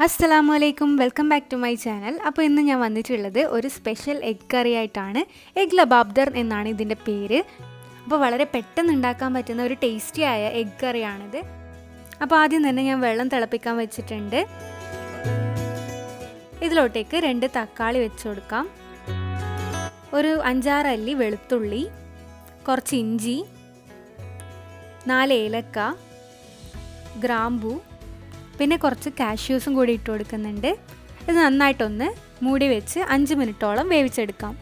അസ്സലാമലൈക്കും, welcome back to my channel. അപ്പോൾ ഇന്ന് ഞാൻ വന്നിട്ടുള്ളത് ഒരു സ്പെഷ്യൽ എഗ് കറി ആയിട്ടാണ്. എഗ് ലബാബ്ദർ എന്നാണ് ഇതിൻ്റെ പേര്. അപ്പോൾ വളരെ പെട്ടെന്ന് ഉണ്ടാക്കാൻ പറ്റുന്ന ഒരു ടേസ്റ്റി ആയ എഗ് കറിയാണിത്. അപ്പോൾ ആദ്യം തന്നെ ഞാൻ വെള്ളം തിളപ്പിക്കാൻ വെച്ചിട്ടുണ്ട്. ഇതിലോട്ടേക്ക് 2 തക്കാളി വെച്ച് കൊടുക്കാം, ഒരു 5-6 അല്ലി വെളുത്തുള്ളി, കുറച്ച് ഇഞ്ചി, 4 ഏലക്ക, ഗ്രാമ്പൂ, പിന്നെ കുറച്ച് കാഷ്യൂസും കൂടി ഇട്ട് കൊടുക്കുന്നുണ്ട്. ഇത് നന്നായിട്ടൊന്ന് മൂടി വെച്ച് 5 മിനിറ്റോളം വേവിച്ചെടുക്കാം.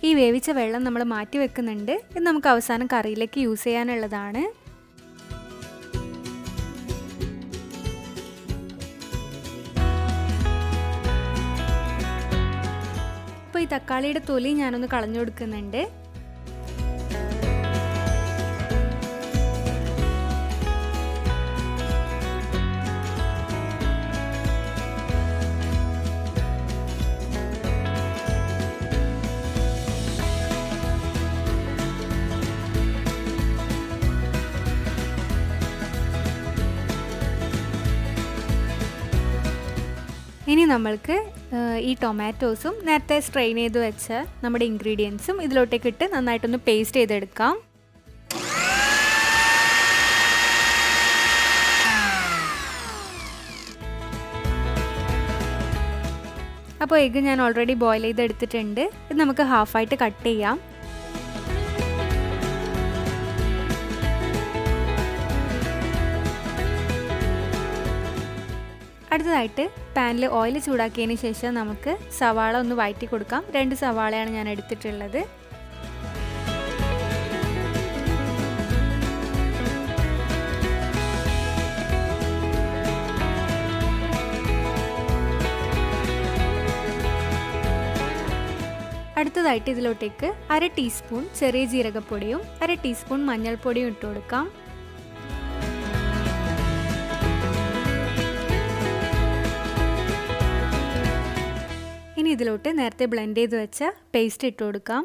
ഈ വേവിച്ച വെള്ളം നമ്മൾ മാറ്റി വെക്കുന്നുണ്ട്. ഇത് നമുക്ക് അവസാനം കറിയിലേക്ക് യൂസ് ചെയ്യാനുള്ളതാണ്. അപ്പോൾ ഈ തക്കാളിയുടെ തൊലി ഞാനൊന്ന് കളഞ്ഞു കൊടുക്കുന്നുണ്ട്. ഇനി നമ്മൾക്ക് ഈ ടൊമാറ്റോസും നേരത്തെ സ്ട്രെയിൻ ചെയ്ത് വെച്ച നമ്മുടെ ഇൻഗ്രീഡിയൻസും ഇതിലോട്ടേക്ക് ഇട്ട് നന്നായിട്ടൊന്ന് പേസ്റ്റ് ചെയ്തെടുക്കാം. അപ്പോൾ എഗ്ഗ് ഞാൻ ഓൾറെഡി ബോയിൽ ചെയ്തെടുത്തിട്ടുണ്ട്. ഇത് നമുക്ക് ഹാഫായിട്ട് കട്ട് ചെയ്യാം. അടുത്തതായിട്ട് പാനിൽ ഓയിൽ ചൂടാക്കിയതിന് ശേഷം നമുക്ക് സവാള ഒന്ന് വഴറ്റി കൊടുക്കാം. 2 സവാളയാണ് ഞാൻ എടുത്തിട്ടുള്ളത്. അടുത്തതായിട്ട് ഇതിലോട്ടേക്ക് 1/2 ടീസ്പൂൺ ചെറിയ ജീരകപ്പൊടിയും 1/2 ടീസ്പൂൺ മഞ്ഞൾപ്പൊടിയും ഇട്ട് കൊടുക്കാം. ഇനി ഇതിലോട്ട് നേരത്തെ ബ്ലെൻഡ് ചെയ്ത് വെച്ച പേസ്റ്റ് ഇട്ട് കൊടുക്കാം.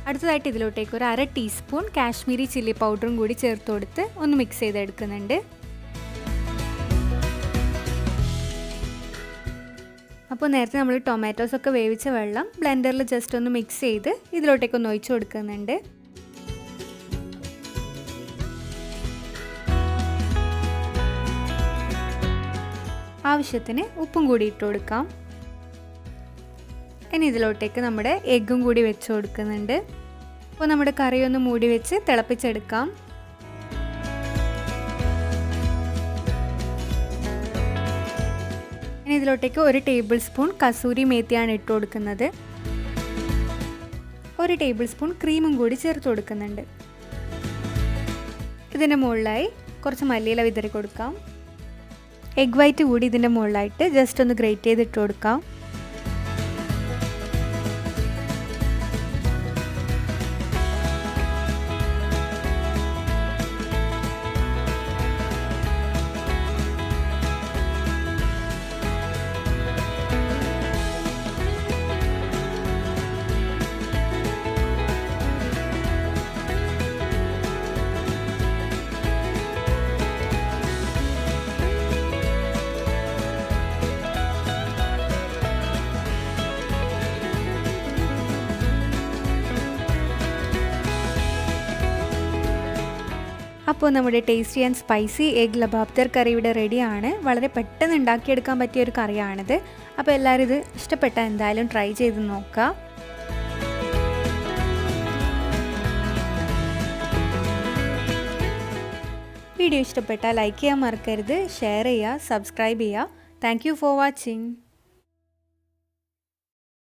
അടുത്തതായിട്ട് ഇതിലോട്ടേക്ക് ഒരു 1/2 ടീസ്പൂൺ കാശ്മീരി ചില്ലി പൗഡറും കൂടി ചേർത്ത് കൊടുത്ത് ഒന്ന് മിക്സ് ചെയ്തെടുക്കുന്നുണ്ട്. അപ്പോൾ നേരത്തെ നമ്മൾ ടൊമാറ്റോസൊക്കെ വേവിച്ച വെള്ളം ബ്ലെൻഡറിൽ ജസ്റ്റ് ഒന്ന് മിക്സ് ചെയ്ത് ഇതിലോട്ടേക്കൊന്ന് ഒഴിച്ചു കൊടുക്കുന്നുണ്ട്. ആവശ്യത്തിന് ഉപ്പും കൂടി ഇട്ട് കൊടുക്കാം. ഇനി ഇതിലോട്ടേക്ക് നമ്മുടെ എഗ്ഗും കൂടി വെച്ച് കൊടുക്കുന്നുണ്ട്. അപ്പോൾ നമ്മുടെ കറി ഒന്ന് മൂടി വെച്ച് തിളപ്പിച്ചെടുക്കാം. ഇനി ഇതിലോട്ടേക്ക് 1 ടേബിൾ സ്പൂൺ കസൂരി മേത്തിയാണ് ഇട്ട് കൊടുക്കുന്നത്. 1 ടേബിൾ സ്പൂൺ ക്രീമും കൂടി ചേർത്ത് കൊടുക്കുന്നുണ്ട്. ഇതിൻ്റെ മുകളിലായി കുറച്ച് മല്ലിയില വിതറി കൊടുക്കാം. എഗ് വൈറ്റ് കൂടി ഇതിൻ്റെ മുകളിലായിട്ട് ജസ്റ്റ് ഒന്ന് ഗ്രേറ്റ് ചെയ്തിട്ട് കൊടുക്കാം. അപ്പോൾ നമ്മുടെ ടേസ്റ്റി ആൻഡ് സ്പൈസി എഗ് ലബാബ്ദർ കറി ഇവിടെ റെഡിയാണ്. വളരെ പെട്ടെന്ന് ഉണ്ടാക്കിയെടുക്കാൻ പറ്റിയ ഒരു കറിയാണിത്. അപ്പോൾ എല്ലാവരും ഇത് ഇഷ്ടപ്പെട്ടാൽ എന്തായാലും ട്രൈ ചെയ്ത് നോക്കുക. വീഡിയോ ഇഷ്ടപ്പെട്ടാൽ ലൈക്ക് ചെയ്യാൻ മറക്കരുത്, ഷെയർ ചെയ്യുക, സബ്സ്ക്രൈബ് ചെയ്യുക. Thank you for watching.